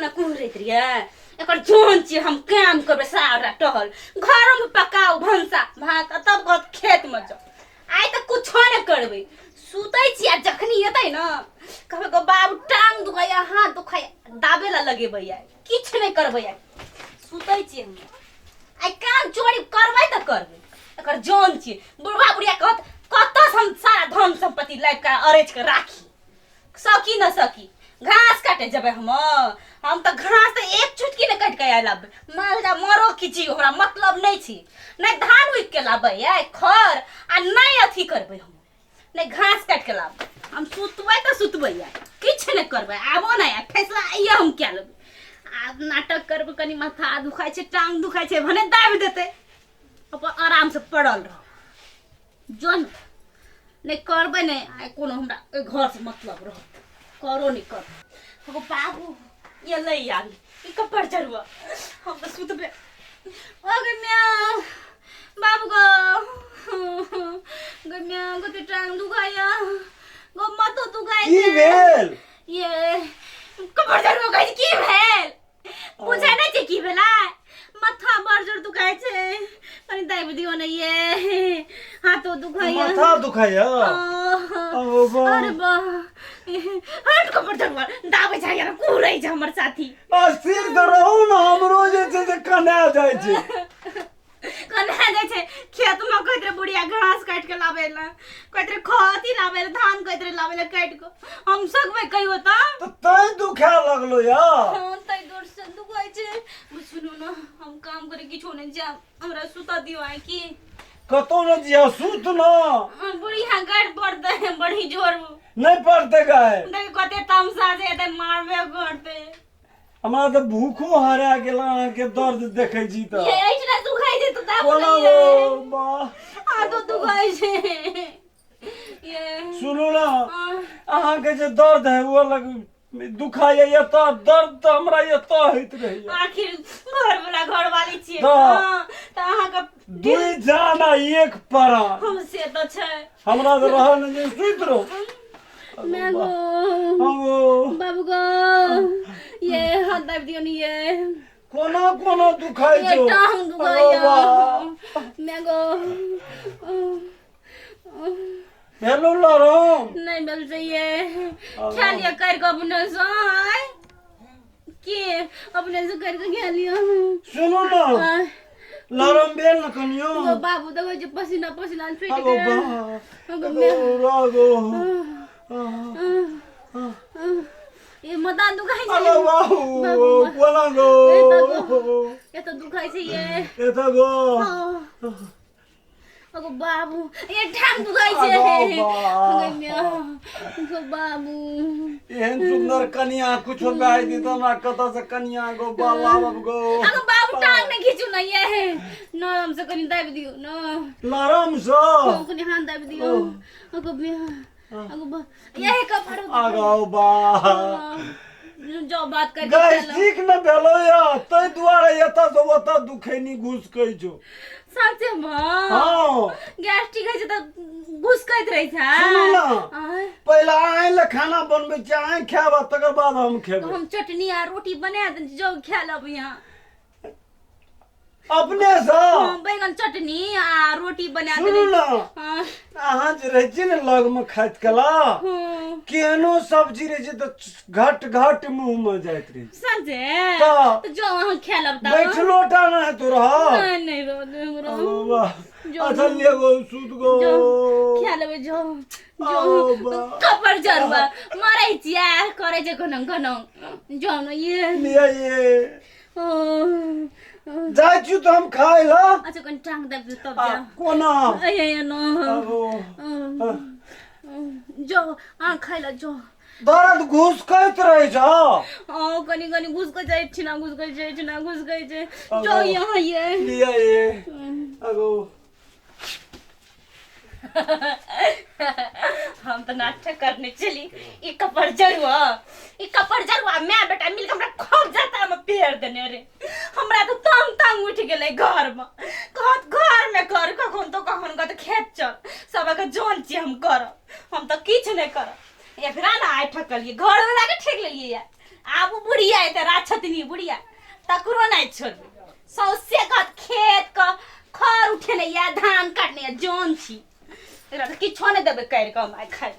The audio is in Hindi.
न कुहरैत रिया एकर जोन छी हम काम करबे सारा टहल घर में पकाऊ भंसा भात तब गत खेत में जाओ आइ त कुछो न करबे सुतै छी आ जखनी एतै न कहबे गो बाबू टांग दुखाया हाथ दुखाया दाबे ला लगेबै आइ किछ नै करबै आइ सुतै छी हम आइ काम चोरी करबै त करबै एकर जोन छी बुढ़वा बुढ़िया कहत कत हम सारा धन संपत्ति लाइफ का अरेज के राखी सकी न सकी घास काटे जबे हम त घास त एक चुटकी न काट के आइ लाबे मालजा मरो किछि हमरा मतलब नै छी नै धान उइक के लाबे आइ खर आ नै अथी करबै हम नै घास काट के लाबे हम सुतबै त सुतबै आइ किछ नै करबै आबो नै फैसला आइए हम क्या लेबै आब नाटक करबै कनी माथा दुखाइ छै टांग दुखाइ छै भने दाबि देतै अपन आराम से पड़ल रह जोन नै करबै नै आइ कोनो हमरा ओइ घर से मतलब रहत करो नै कर हो बाबू ये लै आबी ई कपर चढ़वा हम त सुतबे ओगे म्या बाबू गो म्या गो ते टांग दुखाया गो माथा दुखाइ की भेल ये कपर चढ़वा कहै की भेल बुझै नै छै की भेला माथा बड़ जोर दुखाइ छै कनी दाबि दियो ने ये हाथो दुखाया माथा दुखाया ओ बा अरे बा हट कपर चढ़वा दाबे छै यार कुरै छै हमर साथी अस्थिर त रहू न हमरो जे छै से कना जाइ छै कन्हा जाइ छै खेत में कहत रे बुढ़िया घास काट के लावे ला कहत रे खती लावे ला धान कहत रे लावे ला काट के हम सकबे कहियो त तै दुखा लगलो या हां तै दूर से दुखाइ छै सुनो न हम काम करे किछो नै जा हमरा सुता दियो आइ की कतो न जिया सुत न बुढ़िया गाड़ पड़ते बड़ी जोर नहीं पड़ते गाय देख कते तमसा जे एते मारबे करते हमरा त भूखो हरा गेला के दर्द देखै छी त ये इतना दुखाइ छै त दाब कोना नहीं है गो बा आ तो दुखाइ छै ये सुनो ना अहाँ के जे दर्द है वो लग दुखाया ये त दर्द त हमरा ये त होइत रही आखिर घर वाला घर वाली छिए हाँ। हां त अहाँ का दुई जाना एक प्राण हमसे तो छै हमरा त रहन जे सुत रहो मैं गो हमो बाबू गो ये हाथ दाब दियो नी ये कोना कोना दुखाइ ये छो टांग दुखाया मैं गो हेलो लरो नहीं मिल चाहिए क्या लिया कर को अपने से आय के अपने से कर के क्या लिया सुनो ना लरम बेल न कनियो गो बाबू तो जो पसीना पसीना छूट अगो गया बा अगो रागो ये मता दुखाई अगो छे बाहु कोना गो ये तो दुखाई छे ये एता गो अगो बाबू ये ठाम दुखाई छे अगो बाबू एहन सुंदर कन्या कुछ गाय दी त ना कत से कन्या गो बाबा गो अगो बाबू टांग ने खींचू ना ये नरम से कनी दाब दियो न नरम सो कनी हाथ दाब दियो अगो अगो बा ये कपड़ अगो बा जो बात कर गाय ठीक न भेलो या तै दुआरे एता से ओता दुखेनी घुस कइ जो सच में हां गैस्ट्रिक है त घुस कइत रही था सुनो ना पहला आए ले खाना बनबे छै आए खाबा तकर बाद हम खेबै हम चटनी आ रोटी बना दे जो खा लब यहां अपने से बैगन चटनी आ रोटी बना दे सुनो ना हां अहाँ जे रहै छी ने लग में खाइत कला केहनो सब्जी रहे छै त घट घट मुंह में जाइत रहे सच तो जो हम खा लब त बैठलोटा ना है तो रह नहीं रो दे हमरा वाह अच्छा ले गो सूत गो खा लेबे जो कपर जरबा मारै छिया करे जे घनंग घनंग जो न ये ये जाय छु तो हम खाइ ल अच्छा कन टांग दब तब जा कोना ए न जो आ खाइला जो दर्द घुस कइत रहे छ कनी कनी घुस को जाय छिना घुस को जाय छिना घुस को जाय जो यहाँ ये लिया ये अगो हम तो नाटक करने चली ई कपड़ जरुआ मैं बेटा मिल के हमरा खूब जाता में पेड़ देने रे हमरा तो तंग उठ गेले घर में कहत घर में कर कखन तो खेत चल सब के जोन छी हम तो किछ नहीं कर ये फिर ना आइ ठकलिए घर वाला के ठेक लेलिए यार आब बुढ़िया है त राछतनी बुढ़िया तकरो नहीं छोड़बे सौसे का खेत का खर उठेने या धान काटने या जोन छी एरा त किछो नहीं देबे कर के माय खाइ